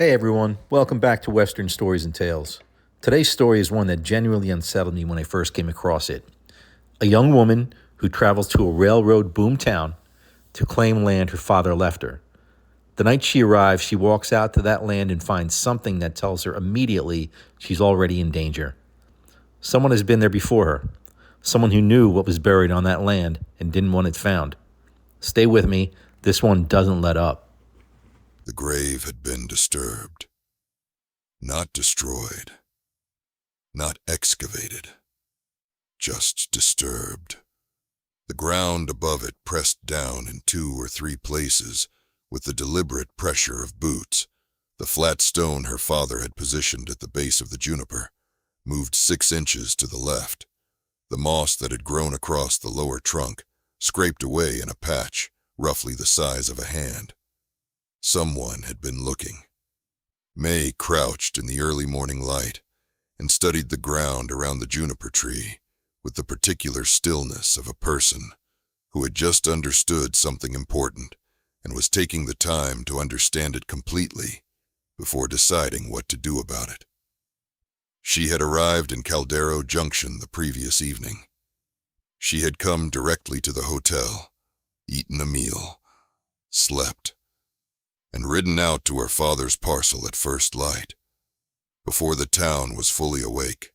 Hey everyone, welcome back to Western Stories and Tales. Today's story is one that genuinely unsettled me when I first came across it. A young woman who travels to a railroad boom town to claim land her father left her. The night she arrives, she walks out to that land and finds something that tells her immediately she's already in danger. Someone has been there before her, someone who knew what was buried on that land and didn't want it found. Stay with me, this one doesn't let up. The grave had been disturbed. Not destroyed. Not excavated. Just disturbed. The ground above it pressed down in 2 or 3 places with the deliberate pressure of boots. The flat stone her father had positioned at the base of the juniper moved 6 inches to the left. The moss that had grown across the lower trunk scraped away in a patch roughly the size of a hand. Someone had been looking. Mae crouched in the early morning light and studied the ground around the juniper tree with the particular stillness of a person who had just understood something important and was taking the time to understand it completely before deciding what to do about it. She had arrived in Caldero Junction the previous evening. She had come directly to the hotel, eaten a meal, slept, and ridden out to her father's parcel at first light, before the town was fully awake,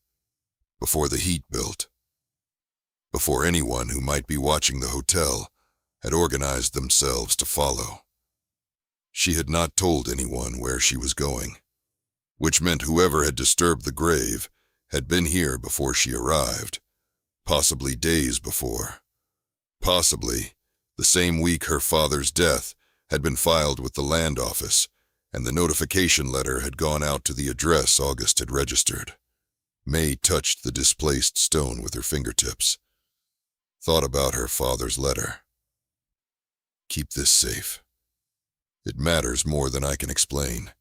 before the heat built, before anyone who might be watching the hotel had organized themselves to follow. She had not told anyone where she was going, which meant whoever had disturbed the grave had been here before she arrived, possibly days before, possibly the same week her father's death had been filed with the land office, and the notification letter had gone out to the address August had registered. Mae touched the displaced stone with her fingertips. Thought about her father's letter. Keep this safe. It matters more than I can explain.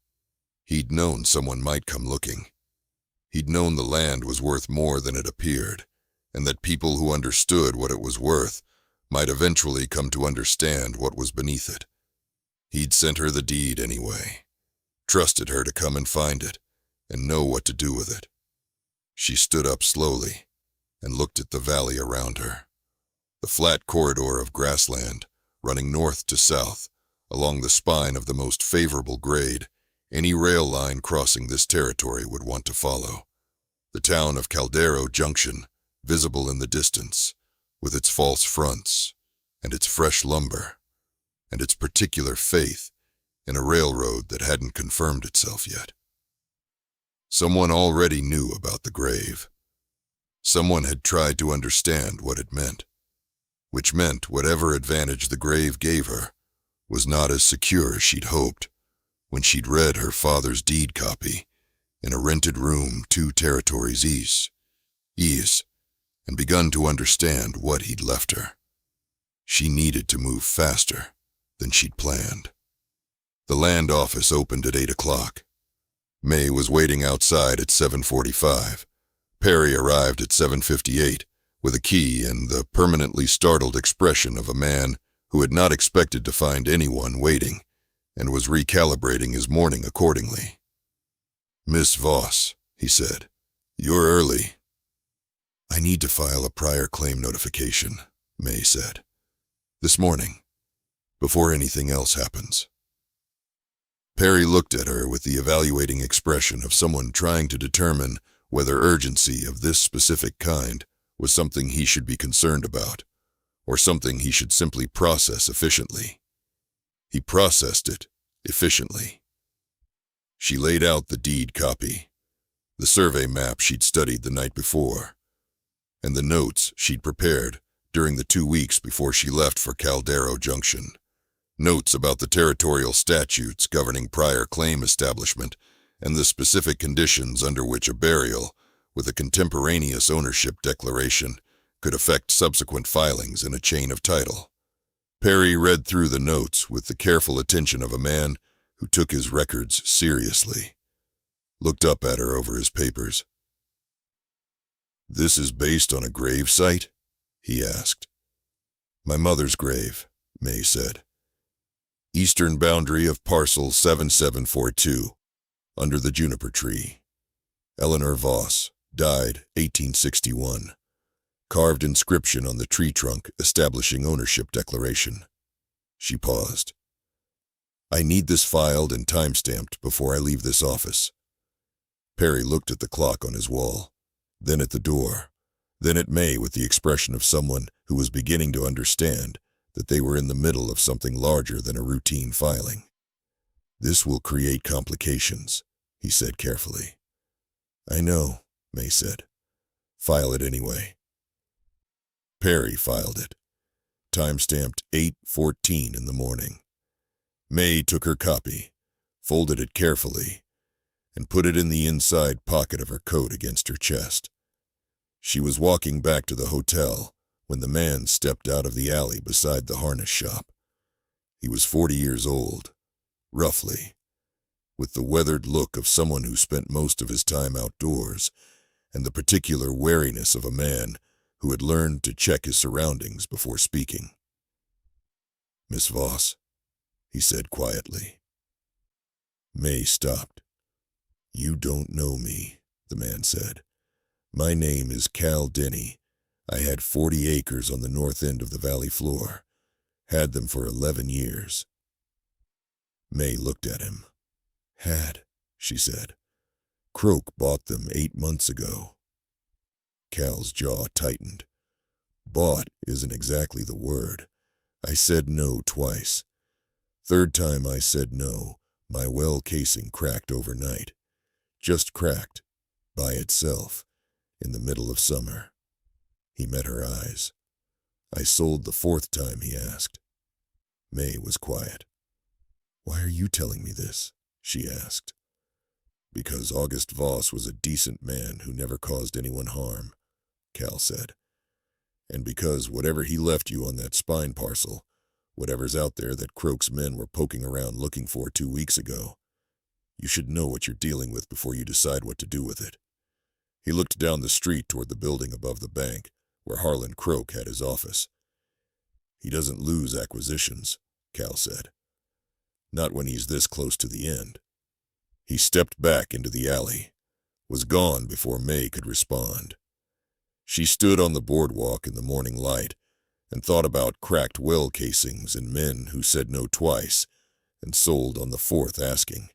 He'd known someone might come looking. He'd known the land was worth more than it appeared, and that people who understood what it was worth might eventually come to understand what was beneath it. He'd sent her the deed anyway, trusted her to come and find it, and know what to do with it. She stood up slowly and looked at the valley around her. The flat corridor of grassland, running north to south, along the spine of the most favorable grade any rail line crossing this territory would want to follow. The town of Caldero Junction, visible in the distance, with its false fronts, and its fresh lumber, and its particular faith in a railroad that hadn't confirmed itself yet. Someone already knew about the grave. Someone had tried to understand what it meant, which meant whatever advantage the grave gave her was not as secure as she'd hoped when she'd read her father's deed copy in a rented room 2 territories east, and begun to understand what he'd left her. She needed to move faster than she'd planned. The land office opened at 8 o'clock. Mae was waiting outside at 7:45. Perry arrived at 7:58 with a key and the permanently startled expression of a man who had not expected to find anyone waiting and was recalibrating his morning accordingly. "Miss Voss," he said, "you're early." "I need to file a prior claim notification," Mae said. "This morning, before anything else happens." Perry looked at her with the evaluating expression of someone trying to determine whether urgency of this specific kind was something he should be concerned about, or something he should simply process efficiently. He processed it efficiently. She laid out the deed copy, the survey map she'd studied the night before, and the notes she'd prepared during the 2 weeks before she left for Caldero Junction. Notes about the territorial statutes governing prior claim establishment and the specific conditions under which a burial with a contemporaneous ownership declaration could affect subsequent filings in a chain of title. Perry read through the notes with the careful attention of a man who took his records seriously, looked up at her over his papers. "This is based on a grave site?" he asked. "My mother's grave," Mae said. "Eastern boundary of parcel 7742. Under the juniper tree. Eleanor Voss, died 1861. Carved inscription on the tree trunk establishing ownership declaration. She paused. I need this filed and time-stamped before I leave this office. Perry looked at the clock on his wall, then at the door, then at Mae with the expression of someone who was beginning to understand that they were in the middle of something larger than a routine filing. This will create complications, he said carefully. I know, Mae said. File it anyway. Perry filed it. Time-stamped 8:14 in the morning. Mae took her copy, folded it carefully, and put it in the inside pocket of her coat against her chest. She was walking back to the hotel when the man stepped out of the alley beside the harness shop. He was 40 years old, roughly, with the weathered look of someone who spent most of his time outdoors and the particular wariness of a man who had learned to check his surroundings before speaking. Miss Voss, he said quietly. Mae stopped. You don't know me, the man said. My name is Cal Denny. I had 40 acres on the north end of the valley floor. Had them for 11 years. Mae looked at him. Had, she said. Croke bought them 8 months ago. Cal's jaw tightened. Bought isn't exactly the word. I said no twice. Third time I said no, my well casing cracked overnight. Just cracked, by itself, in the middle of summer. He met her eyes. I sold the fourth time, he asked. Mae was quiet. Why are you telling me this? She asked. Because August Voss was a decent man who never caused anyone harm, Cal said. And because whatever he left you on that spine parcel, whatever's out there that Croke's men were poking around looking for 2 weeks ago, you should know what you're dealing with before you decide what to do with it. He looked down the street toward the building above the bank, where Harlan Croke had his office. He doesn't lose acquisitions, Cal said. Not when he's this close to the end. He stepped back into the alley, was gone before Mae could respond. She stood on the boardwalk in the morning light and thought about cracked well casings and men who said no twice and sold on the fourth asking.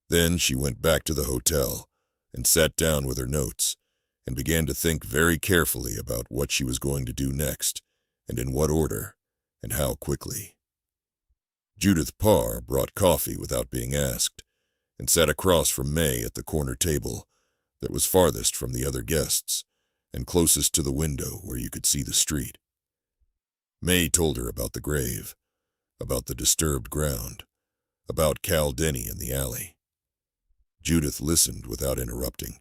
Then she went back to the hotel and sat down with her notes and began to think very carefully about what she was going to do next and in what order and how quickly. Judith Parr brought coffee without being asked and sat across from Mae at the corner table that was farthest from the other guests and closest to the window where you could see the street. Mae told her about the grave, about the disturbed ground, about Cal Denny in the alley. Judith listened without interrupting,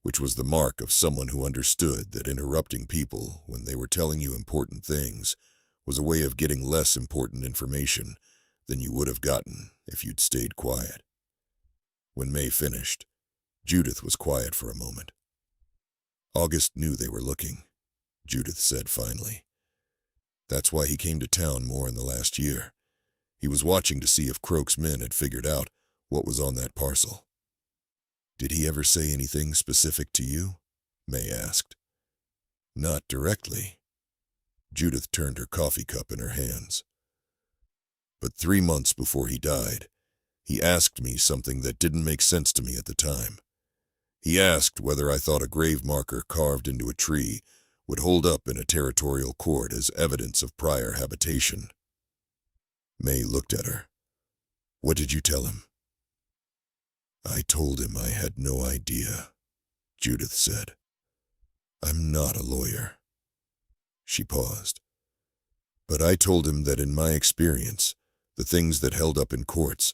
which was the mark of someone who understood that interrupting people when they were telling you important things was a way of getting less important information than you would have gotten if you'd stayed quiet. When Mae finished, Judith was quiet for a moment. August knew they were looking, Judith said finally. That's why he came to town more in the last year. He was watching to see if Croke's men had figured out what was on that parcel. Did he ever say anything specific to you? Mae asked. Not directly. Judith turned her coffee cup in her hands. But 3 months before he died, he asked me something that didn't make sense to me at the time. He asked whether I thought a grave marker carved into a tree would hold up in a territorial court as evidence of prior habitation. Mae looked at her. What did you tell him? I told him I had no idea, Judith said. I'm not a lawyer. She paused. But I told him that in my experience, the things that held up in courts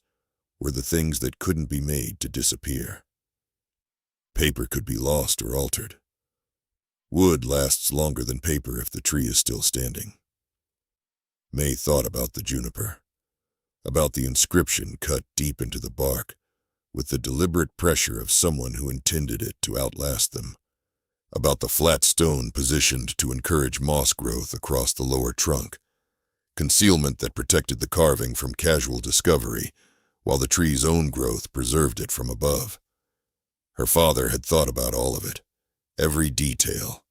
were the things that couldn't be made to disappear. Paper could be lost or altered. Wood lasts longer than paper if the tree is still standing. Mae thought about the juniper, about the inscription cut deep into the bark, with the deliberate pressure of someone who intended it to outlast them, about the flat stone positioned to encourage moss growth across the lower trunk, concealment that protected the carving from casual discovery while the tree's own growth preserved it from above. Her father had thought about all of it, every detail,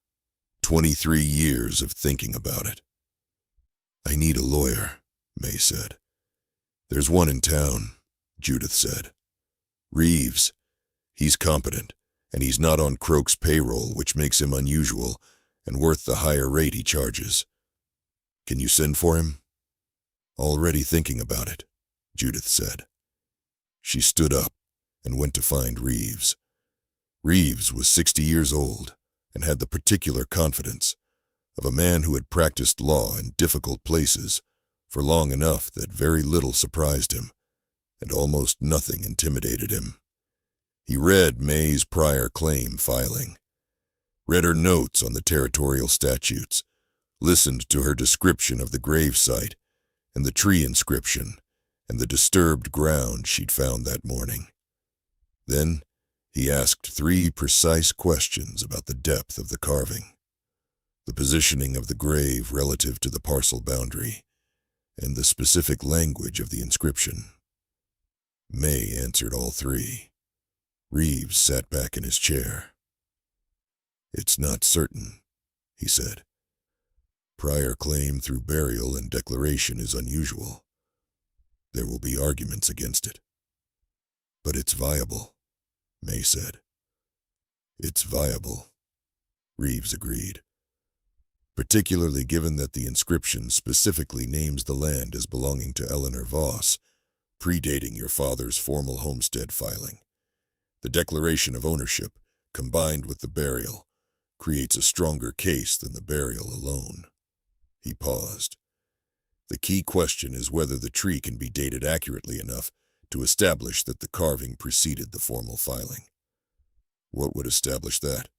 23 years of thinking about it. "I need a lawyer," Mae said. "There's one in town," Judith said. "Reeves. He's competent, and he's not on Croke's payroll, which makes him unusual and worth the higher rate he charges. Can you send for him?" "Already thinking about it," Judith said. She stood up and went to find Reeves. Reeves was 60 years old and had the particular confidence of a man who had practiced law in difficult places for long enough that very little surprised him and almost nothing intimidated him. He read Mae's prior claim filing, read her notes on the territorial statutes, listened to her description of the grave site and the tree inscription and the disturbed ground she'd found that morning. Then he asked 3 precise questions about the depth of the carving, the positioning of the grave relative to the parcel boundary, and the specific language of the inscription. Mae answered all 3. Reeves sat back in his chair. "It's not certain," he said. "Prior claim through burial and declaration is unusual. There will be arguments against it. But it's viable," Mae said. "It's viable," Reeves agreed, "particularly given that the inscription specifically names the land as belonging to Eleanor Voss, predating your father's formal homestead filing. The declaration of ownership, combined with the burial, creates a stronger case than the burial alone." He paused. "The key question is whether the tree can be dated accurately enough to establish that the carving preceded the formal filing." "What would establish that?"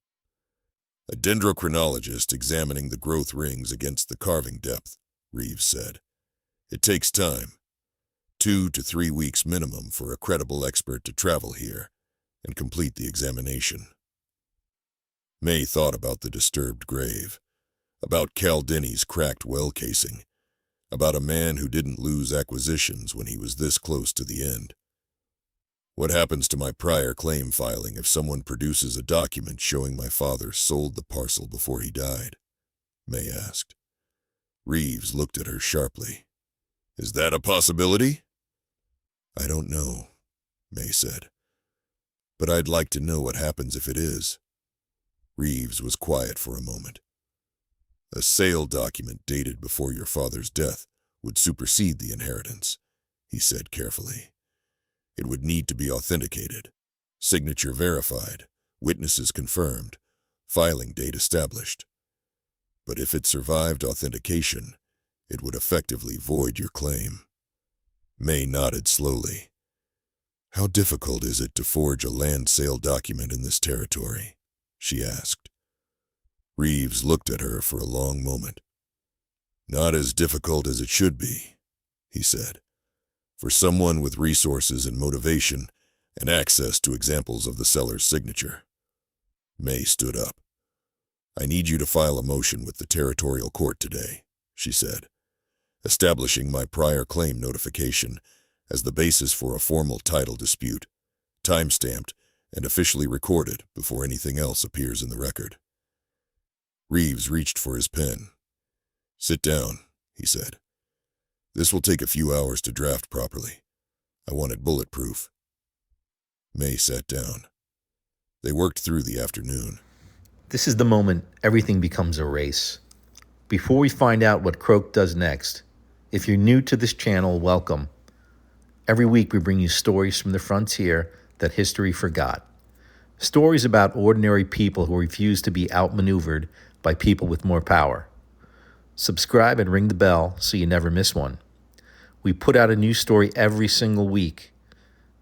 "A dendrochronologist examining the growth rings against the carving depth," Reeves said. "It takes time, 2 to 3 weeks minimum for a credible expert to travel here and complete the examination." Mae thought about the disturbed grave, about Caldini's cracked well casing, about a man who didn't lose acquisitions when he was this close to the end. "What happens to my prior claim filing if someone produces a document showing my father sold the parcel before he died?" Mae asked. Reeves looked at her sharply. "Is that a possibility?" "I don't know," Mae said. "But I'd like to know what happens if it is." Reeves was quiet for a moment. "A sale document dated before your father's death would supersede the inheritance," he said carefully. "It would need to be authenticated, signature verified, witnesses confirmed, filing date established. But if it survived authentication, it would effectively void your claim." Mae nodded slowly. "How difficult is it to forge a land sale document in this territory?" she asked. Reeves looked at her for a long moment. "Not as difficult as it should be," he said, "for someone with resources and motivation and access to examples of the seller's signature." Mae stood up. "I need you to file a motion with the territorial court today," she said, "establishing my prior claim notification as the basis for a formal title dispute, time-stamped and officially recorded before anything else appears in the record." Reeves reached for his pen. "Sit down," he said. "This will take a few hours to draft properly. I want it bulletproof." Mae sat down. They worked through the afternoon. This is the moment everything becomes a race. Before we find out what Croke does next, if you're new to this channel, welcome. Every week we bring you stories from the frontier that history forgot. Stories about ordinary people who refuse to be outmaneuvered by people with more power. Subscribe and ring the bell so you never miss one. We put out a new story every single week.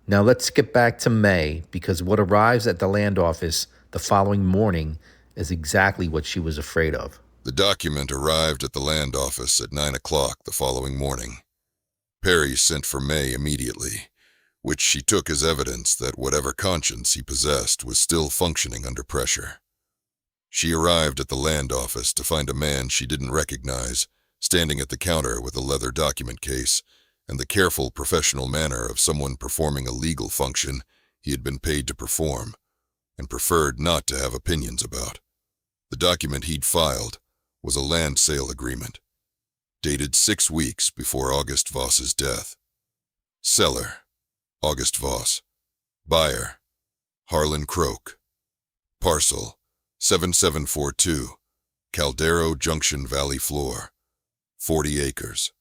Now let's get back to Mae, because what arrives at the land office the following morning is exactly what she was afraid of. The document arrived at the land office at 9 o'clock the following morning. Perry sent for Mae immediately, which she took as evidence that whatever conscience he possessed was still functioning under pressure. She arrived at the land office to find a man she didn't recognize standing at the counter with a leather document case and the careful professional manner of someone performing a legal function he had been paid to perform, and preferred not to have opinions about. The document he'd filed was a land sale agreement, dated 6 weeks before August Voss's death. Seller, August Voss. Buyer, Harlan Croke. Parcel, 7742, Caldero Junction Valley Floor, 40 acres.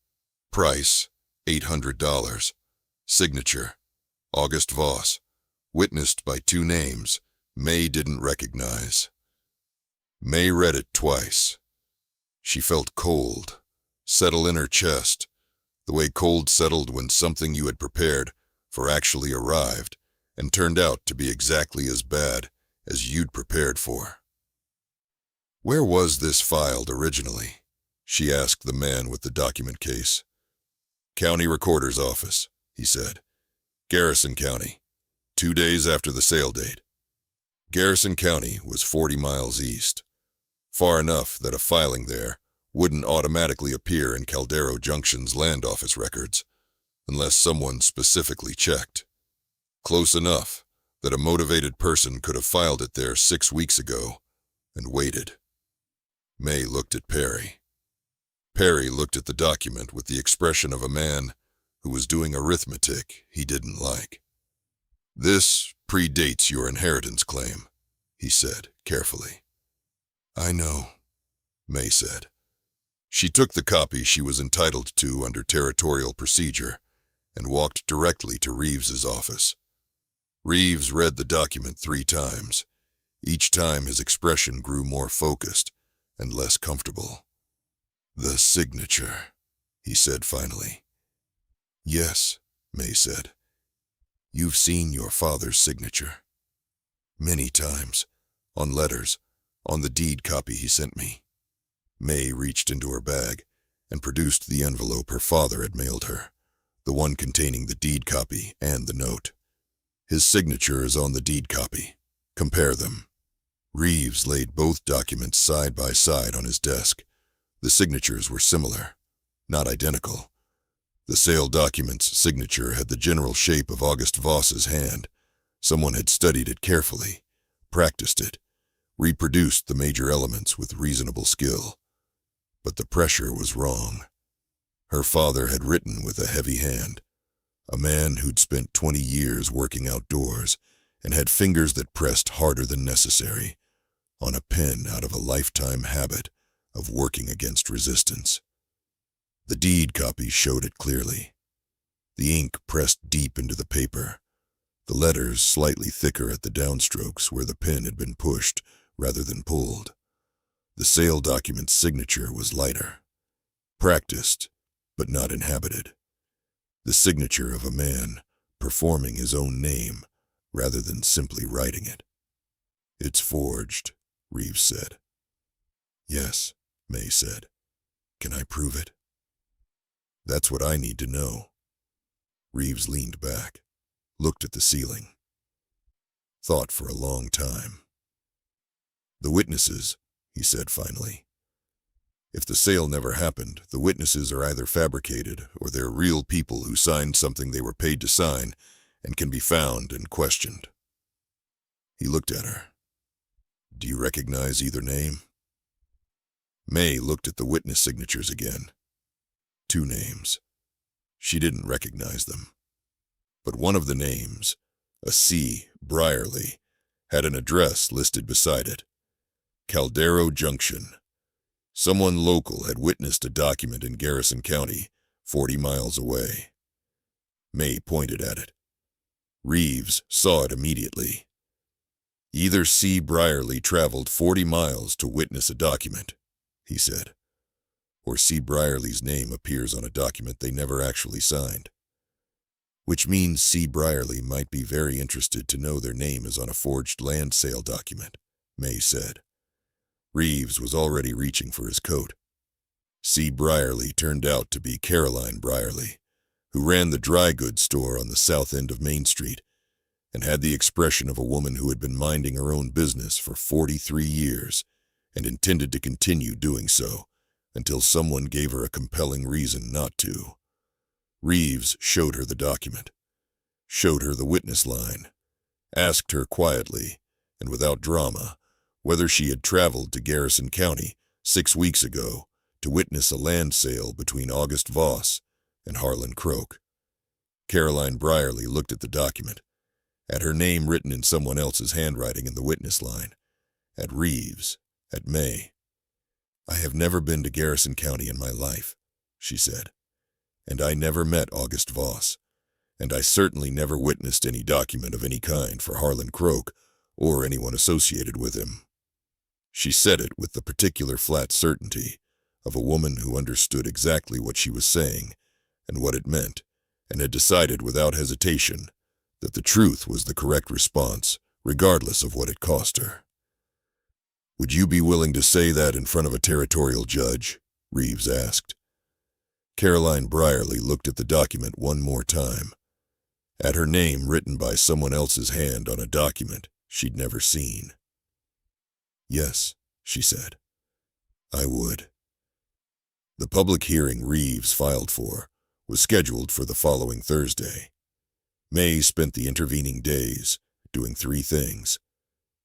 Price, $800. Signature, August Voss. Witnessed by 2 names Mae didn't recognize. Mae read it twice. She felt cold settle in her chest, the way cold settled when something you had prepared for actually arrived and turned out to be exactly as bad as you'd prepared for. "Where was this filed originally?" she asked the man with the document case. "County Recorder's Office," he said. "Garrison County, 2 days after the sale date." Garrison County was 40 miles east, far enough that a filing there wouldn't automatically appear in Caldero Junction's land office records, unless someone specifically checked. Close enough that a motivated person could have filed it there 6 weeks ago and waited. Mae looked at Perry. Perry looked at the document with the expression of a man who was doing arithmetic he didn't like. "This predates your inheritance claim," he said carefully. "I know," Mae said. She took the copy she was entitled to under territorial procedure and walked directly to Reeves's office. Reeves read the document 3 times. Each time his expression grew more focused and less comfortable. "The signature," he said finally. "Yes," Mae said. "You've seen your father's signature. Many times, on letters, on the deed copy he sent me." Mae reached into her bag and produced the envelope her father had mailed her, the one containing the deed copy and the note. "His signature is on the deed copy. Compare them." Reeves laid both documents side by side on his desk. The signatures were similar, not identical. The sale document's signature had the general shape of August Voss's hand. Someone had studied it carefully, practiced it, reproduced the major elements with reasonable skill. But the pressure was wrong. Her father had written with a heavy hand, a man who'd spent 20 years working outdoors and had fingers that pressed harder than necessary, on a pen out of a lifetime habit of working against resistance. The deed copy showed it clearly. The ink pressed deep into the paper, the letters slightly thicker at the downstrokes where the pen had been pushed rather than pulled. The sale document's signature was lighter, practiced, but not inhabited. The signature of a man performing his own name rather than simply writing it. "It's forged," Reeves said. "Yes," Mae said. "Can I prove it?" "That's what I need to know." Reeves leaned back, looked at the ceiling, thought for a long time. "The witnesses," he said finally. "If the sale never happened, the witnesses are either fabricated or they're real people who signed something they were paid to sign and can be found and questioned." He looked at her. "Do you recognize either name?" Mae looked at the witness signatures again. 2 names. She didn't recognize them. But one of the names, a C. Brierly, had an address listed beside it. Caldero Junction. Someone local had witnessed a document in Garrison County, 40 miles away. Mae pointed at it. Reeves saw it immediately. "Either C. Brierly traveled 40 miles to witness a document," he said, "or C. Brierly's name appears on a document they never actually signed. Which means C. Brierly might be very interested to know their name is on a forged land sale document," Mae said. Reeves was already reaching for his coat. C. Brierly turned out to be Caroline Brierly, who ran the dry goods store on the south end of Main Street and had the expression of a woman who had been minding her own business for 43 years and intended to continue doing so until someone gave her a compelling reason not to. Reeves showed her the document, showed her the witness line, asked her quietly, and without drama, whether she had traveled to Garrison County 6 weeks ago to witness a land sale between August Voss and Harlan Croke. Caroline Brierly looked at the document, at her name written in someone else's handwriting in the witness line, at Reeves, at Mae. "I have never been to Garrison County in my life," she said, "and I never met August Voss, and I certainly never witnessed any document of any kind for Harlan Croke or anyone associated with him." She said it with the particular flat certainty of a woman who understood exactly what she was saying and what it meant, and had decided without hesitation that the truth was the correct response, regardless of what it cost her. "Would you be willing to say that in front of a territorial judge?" Reeves asked. Caroline Brierly looked at the document one more time, at her name written by someone else's hand on a document she'd never seen. "Yes," she said, "I would." The public hearing Reeves filed for was scheduled for the following Thursday. Mae spent the intervening days doing 3 things.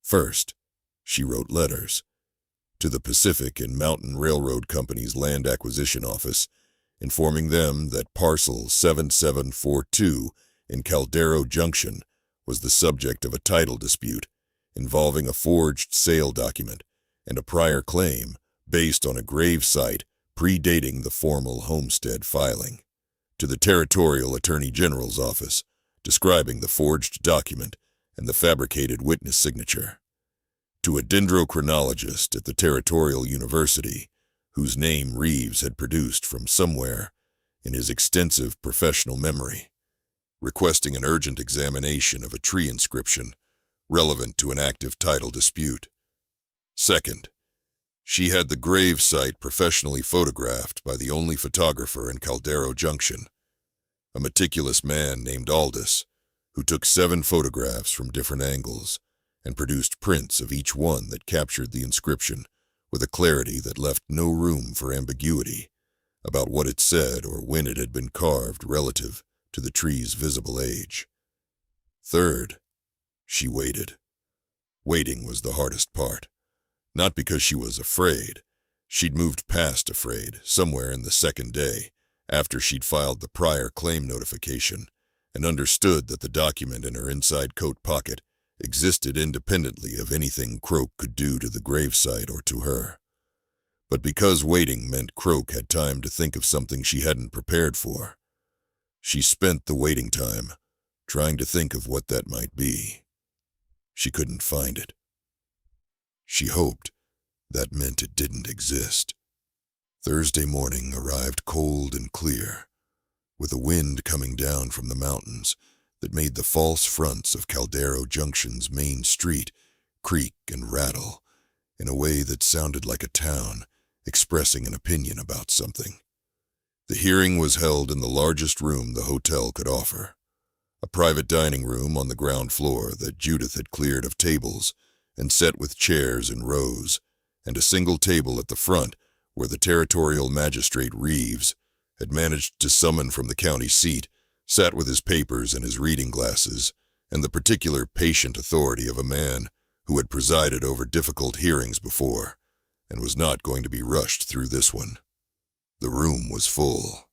First, she wrote letters to the Pacific and Mountain Railroad Company's Land Acquisition Office, informing them that parcel 7742 in Caldero Junction was the subject of a title dispute involving a forged sale document and a prior claim based on a grave site predating the formal homestead filing. To the Territorial Attorney General's office, describing the forged document and the fabricated witness signature. To a dendrochronologist at the Territorial University, whose name Reeves had produced from somewhere in his extensive professional memory, requesting an urgent examination of a tree inscription relevant to an active title dispute. Second, she had the grave site professionally photographed by the only photographer in Caldero Junction, a meticulous man named Aldous, who took 7 photographs from different angles and produced prints of each one that captured the inscription with a clarity that left no room for ambiguity about what it said or when it had been carved relative to the tree's visible age. Third, she waited. Waiting was the hardest part. Not because she was afraid. She'd moved past afraid somewhere in the second day, after she'd filed the prior claim notification, and understood that the document in her inside coat pocket existed independently of anything Croke could do to the gravesite or to her. But because waiting meant Croke had time to think of something she hadn't prepared for, she spent the waiting time trying to think of what that might be. She couldn't find it. She hoped that meant it didn't exist. Thursday morning arrived cold and clear, with a wind coming down from the mountains that made the false fronts of Caldero Junction's main street creak and rattle in a way that sounded like a town expressing an opinion about something. The hearing was held in the largest room the hotel could offer, a private dining room on the ground floor that Judith had cleared of tables and set with chairs in rows, and a single table at the front where the territorial magistrate Reeves had managed to summon from the county seat sat with his papers and his reading glasses and the particular patient authority of a man who had presided over difficult hearings before and was not going to be rushed through this one. The room was full.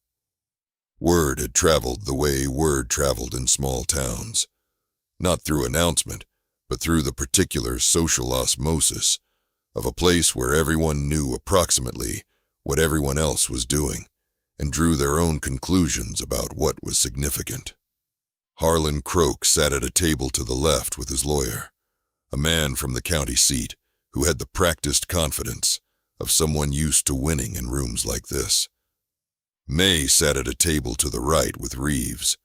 Word had traveled the way word traveled in small towns, not through announcement, but through the particular social osmosis of a place where everyone knew approximately what everyone else was doing and drew their own conclusions about what was significant. Harlan Croke sat at a table to the left with his lawyer, a man from the county seat who had the practiced confidence of someone used to winning in rooms like this. Mae sat at a table to the right with Reeves.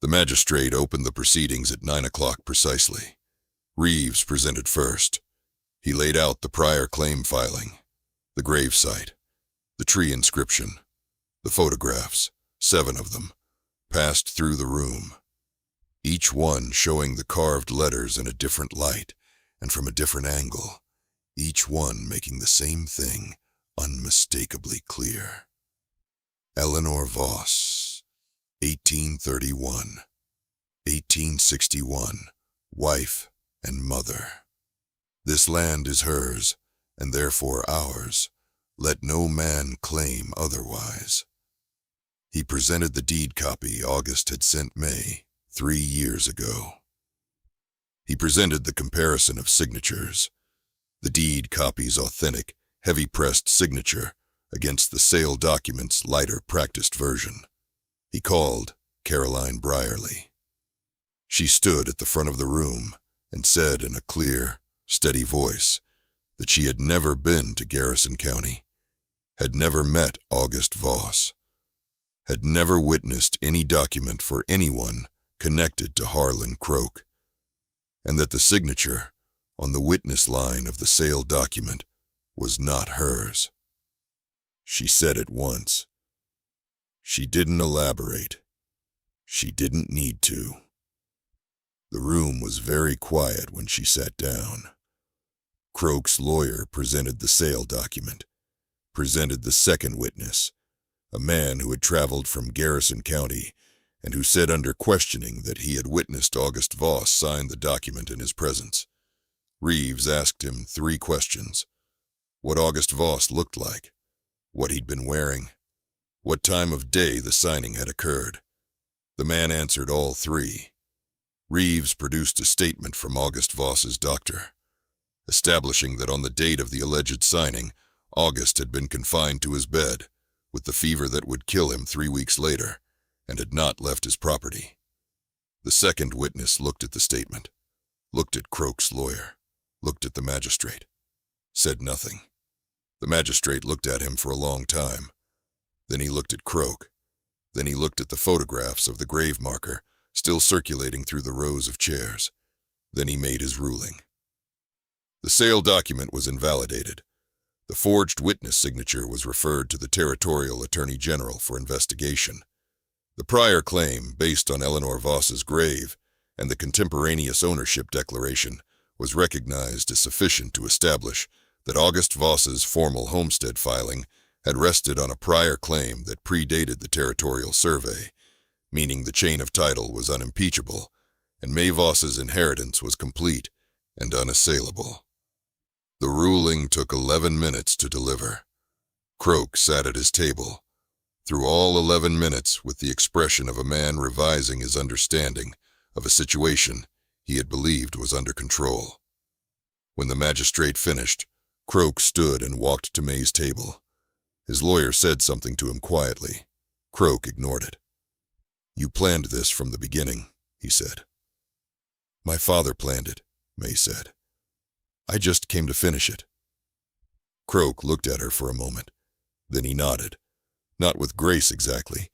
The magistrate opened the proceedings at 9 o'clock precisely. Reeves presented first. He laid out the prior claim filing, the grave site, the tree inscription, the photographs, 7 of them, passed through the room, each one showing the carved letters in a different light and from a different angle, each one making the same thing unmistakably clear. Eleanor Voss, 1831, 1861, wife and mother. This land is hers, and therefore ours. Let no man claim otherwise. He presented the deed copy August had sent May 3 years ago. He presented the comparison of signatures, the deed copy's authentic, heavy-pressed signature against the sale document's lighter, practiced version. He called Caroline Brierly. She stood at the front of the room and said in a clear, steady voice that she had never been to Garrison County, had never met August Voss, had never witnessed any document for anyone connected to Harlan Croke, and that the signature on the witness line of the sale document was not hers. She said it once. She didn't elaborate. She didn't need to. The room was very quiet when she sat down. Croke's lawyer presented the sale document, presented the second witness, a man who had traveled from Garrison County and who said under questioning that he had witnessed August Voss sign the document in his presence. Reeves asked him 3 questions: what August Voss looked like, what he'd been wearing, what time of day the signing had occurred. The man answered all 3. Reeves produced a statement from August Voss's doctor, establishing that on the date of the alleged signing, August had been confined to his bed with the fever that would kill him 3 weeks later, and had not left his property. The second witness looked at the statement, looked at Croke's lawyer, looked at the magistrate, said nothing. The magistrate looked at him for a long time. Then he looked at Croke. Then he looked at the photographs of the grave marker still circulating through the rows of chairs. Then he made his ruling. The sale document was invalidated. The forged witness signature was referred to the Territorial Attorney General for investigation. The prior claim, based on Eleanor Voss's grave and the contemporaneous ownership declaration, was recognized as sufficient to establish that August Voss's formal homestead filing had rested on a prior claim that predated the territorial survey, meaning the chain of title was unimpeachable, and Mae Voss's inheritance was complete and unassailable. The ruling took 11 minutes to deliver. Croke sat at his table, through all 11 minutes with the expression of a man revising his understanding of a situation he had believed was under control. When the magistrate finished, Croke stood and walked to Mae's table. His lawyer said something to him quietly. Croke ignored it. "You planned this from the beginning," he said. "My father planned it," Mae said. "I just came to finish it." Croke looked at her for a moment. Then he nodded, not with grace exactly,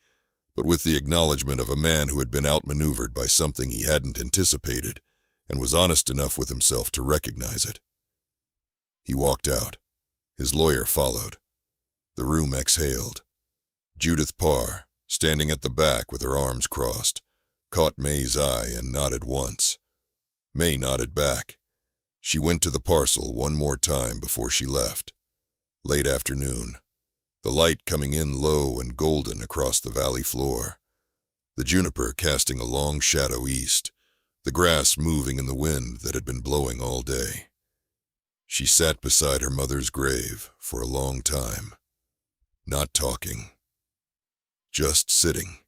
but with the acknowledgement of a man who had been outmaneuvered by something he hadn't anticipated and was honest enough with himself to recognize it. He walked out. His lawyer followed. The room exhaled. Judith Parr, standing at the back with her arms crossed, caught Mae's eye and nodded once. Mae nodded back. She went to the parcel one more time before she left. Late afternoon. The light coming in low and golden across the valley floor. The juniper casting a long shadow east, the grass moving in the wind that had been blowing all day. She sat beside her mother's grave for a long time, not talking, just sitting.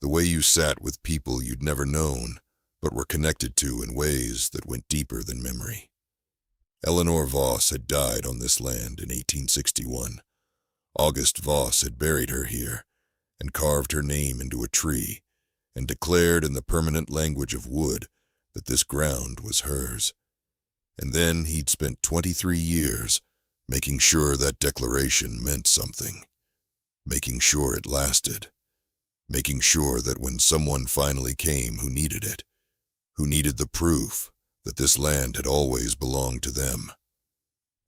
The way you sat with people you'd never known, but were connected to in ways that went deeper than memory. Eleanor Voss had died on this land in 1861. August Voss had buried her here and carved her name into a tree and declared in the permanent language of wood that this ground was hers. And then he'd spent 23 years making sure that declaration meant something, making sure it lasted, making sure that when someone finally came who needed it, who needed the proof that this land had always belonged to them,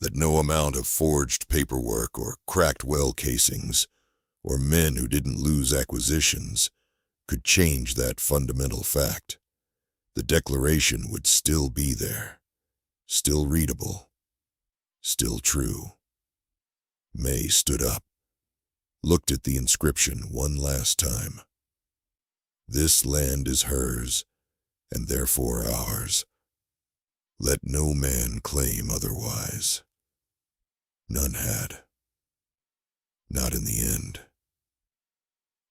that no amount of forged paperwork or cracked well casings or men who didn't lose acquisitions could change that fundamental fact. The declaration would still be there, still readable, still true. Mae stood up, looked at the inscription one last time. This land is hers, and therefore ours. Let no man claim otherwise. None had. Not in the end.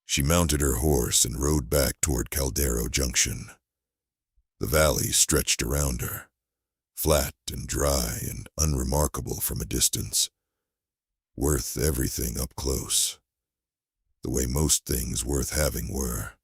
She mounted her horse and rode back toward Caldero Junction. The valley stretched around her, flat and dry and unremarkable from a distance, worth everything up close, the way most things worth having were.